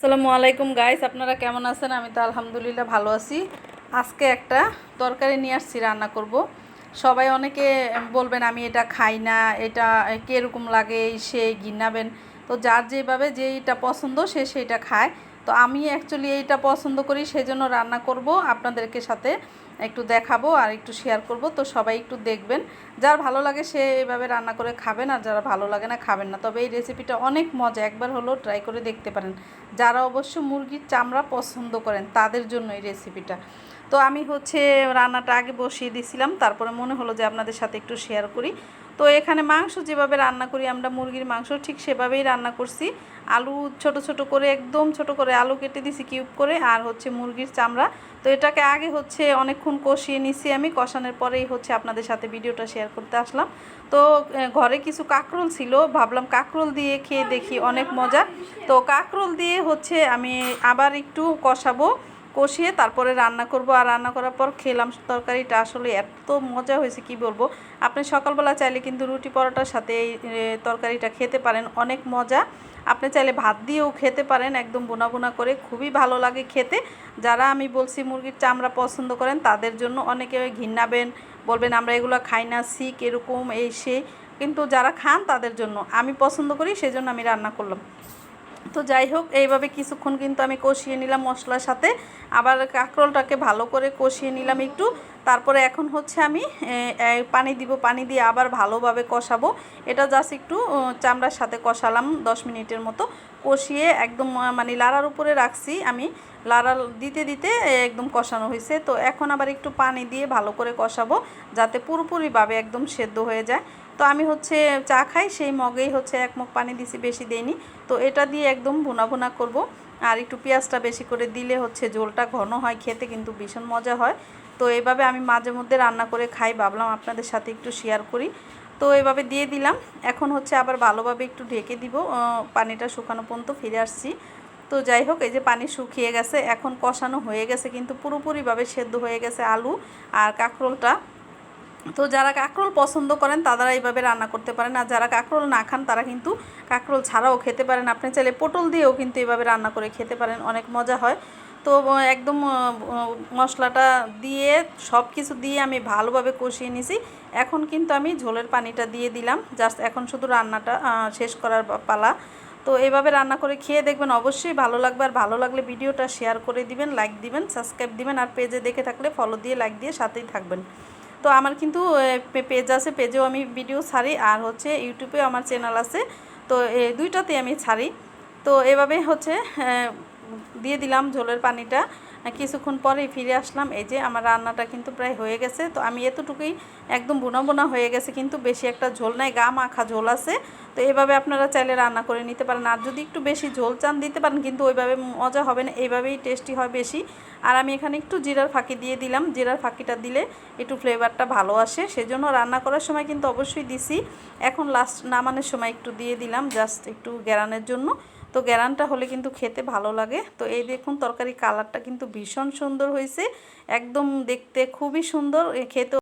আসসালামু আলাইকুম গাইস, আপনারা কেমন আছেন? আমি তো আলহামদুলিল্লাহ ভালো আছি। আজকে একটা তরকারি নিয়ে আসছি, রান্না করব। সবাই অনেকে বলবেন আমি এটা খাই না, এটা কীরকম লাগে সেই ঘিনাবেন। তো যার যেভাবে যেইটা পছন্দ সে সেইটা খায়। তো আমি অ্যাকচুয়ালি এইটা পছন্দ করি, সেজন্য রান্না করব, আপনাদেরকে সাথে একটু দেখাবো আর একটু শেয়ার করব। তো সবাই একটু দেখবেন, যার ভালো লাগে সে এইভাবে রান্না করে খাবেন, আর যারা ভালো লাগে না খাবেন না। তবে এই রেসিপিটা অনেক মজা, একবার হলেও ট্রাই করে দেখতে পারেন। যারা অবশ্য মুরগির চামড়া পছন্দ করেন তাদের জন্য এই রেসিপিটা। তো আমি রান্নাটা আগে বসিয়ে দিয়েছিলাম, তারপরে মনে হলো যে আপনাদের সাথে একটু শেয়ার করি। তো এখানে মাংস যেভাবে রান্না করি আমরা, মুরগির মাংস ঠিক সেভাবেই রান্না করছি। আলু ছোট ছোট করে, একদম ছোট করে আলু কেটে দিছি কিউব করে, আর মুরগির চামড়া। তো এটাকে আগে অনেকক্ষণ কষিয়ে নিছি আমি, কষানোর পরেই আপনাদের সাথে ভিডিওটা শেয়ার করতে আসলাম। তো ঘরে কিছু কাঁকরোল ছিল, ভাবলাম কাঁকরোল দিয়ে খেয়ে দেখি, অনেক মজা। তো কাঁকরোল দিয়ে আমি আবার একটু কষাবো, কষিয়ে তারপরে রান্না করব। আর রান্না করার পর খেলাম, তরকারিটা আসলে এত মজা হয়েছে কি বলবো। আপনি সকালবেলা চাইলে কিন্তু রুটি পরোটার সাথে এই তরকারিটা খেতে পারেন, অনেক মজা। আপনি চাইলে ভাত দিয়েও খেতে পারেন, একদম বোনা বোনা করে, খুবই ভালো লাগে খেতে। যারা আমি বলছি মুরগির চামড়া পছন্দ করেন তাদের জন্য, অনেকে ঘিন্নাবেন, বলবেন আমরা এগুলো খাই না, শিক এরকম এই সেই, কিন্তু যারা খান তাদের জন্য। আমি পছন্দ করি সেজন্য আমি রান্না করলাম। তো যাই হোক, এইভাবে কিছুক্ষণ কিন্তু আমি কষিয়ে নিলাম মশলার সাথে, আবার কাঁকরোলটাকে ভালো করে কষিয়ে নিলাম একটু। তারপরে এখন আমি পানি দিব, পানি দিয়ে আবার ভালোভাবে কষাবো। এটা জাস্ট একটু চামড়ার সাথে কষালাম 10 মিনিটের মতো, কষিয়ে একদম মানে লাড়ার উপরে রাখছি আমি। লাড়া দিতে দিতে একদম কষানো হয়েছে। তো এখন আবার একটু পানি দিয়ে ভালো করে কষাবো, যাতে পুরোপুরিভাবে একদম সেদ্ধ হয়ে যায়। তো আমি চা খাই, সেই মগেই 1 মগ পানি দিছি, বেশি দেইনি। তো এটা দিয়ে একদম ভুনা ভুনা করব। আর একটু পেঁয়াজটা বেশি করে দিলে ঝোলটা ঘন হয়, খেতে কিন্তু ভীষণ মজা হয়। তো এইভাবে আমি মাঝে মধ্যে রান্না করে খাই, ভাবলাম আপনাদের সাথে একটু শেয়ার করি। তো এইভাবে দিয়ে দিলাম। এখন আবার ভালোভাবে একটু ঢেকে দিব, পানিটা শুকানো পর্যন্ত ফিরে আসছি। তো যাই হোক, এই যে পানি শুকিয়ে গেছে, এখন কষানো হয়ে গেছে, কিন্তু পুরোপুরিভাবে সেদ্ধ হয়ে গেছে আলু আর কাঁকরোলটা। তো যারা কাঁকরোল পছন্দ করেন তারা এইভাবে রান্না করতে পারেন, আর যারা কাঁকরোল না খান তারা কিন্তু কাঁকরোল ছাড়াও খেতে পারেন। আপনি চাইলে পটল দিয়েও কিন্তু এইভাবে রান্না করে খেতে পারেন, অনেক মজা হয়। তো একদম মশলাটা দিয়ে সব কিছু দিয়ে আমি ভালোভাবে কষিয়ে নিছি। এখন কিন্তু আমি ঝোলের পানিটা দিয়ে দিলাম, জাস্ট এখন শুধু রান্নাটা শেষ করার পালা। তো এইভাবে রান্না করে খেয়ে দেখবেন, অবশ্যই ভালো লাগবে। আর ভালো লাগলে ভিডিওটা শেয়ার করে দিবেন, লাইক দিবেন, সাবস্ক্রাইব দিবেন, আর পেজে দেখে থাকলে ফলো দিয়ে লাইক দিয়ে সাথেই থাকবেন। তো আমার কিন্তু পেজ আছে, পেজেও আমি ভিডিও ছাড়ি, আর ইউটিউবেও আমার চ্যানেল আছে। তো এই দুইটাতেই আমি ছাড়ি। তো এভাবে দিয়ে দিলাম ঝোলের পানিটা। কিছুক্ষণ পরেই ফিরে আসলাম, এই যে আমার রান্নাটা কিন্তু প্রায় হয়ে গেছে। তো আমি এতটুকুই, একদম বোনা বোনা হয়ে গেছে, কিন্তু বেশি একটা ঝোল নাই, গা মাখা ঝোল আছে। তো এভাবে আপনারা চাইলে রান্না করে নিতে পারেন। আর যদি একটু বেশি ঝোল চান দিতে পারেন, কিন্তু ওইভাবে মজা হবে না, এইভাবেই টেস্টি হয় বেশি। আর আমি এখানে একটু জিরার ফাঁকি দিয়ে দিলাম, জিরার ফাঁকিটা দিলে একটু ফ্লেভারটা ভালো আসে, সেজন্য রান্না করার সময় কিন্তু অবশ্যই দিছি। এখন লাস্ট নামানোর সময় একটু দিয়ে দিলাম, জাস্ট একটু গ্যারানের জন্য। তো গ্যারানটা হলে কিন্তু খেতে ভালো লাগে। তো এই দেখুন, তরকারি কালারটা কিন্তু ভীষণ সুন্দর হয়েছে, একদম দেখতে খুবই সুন্দর, খেতে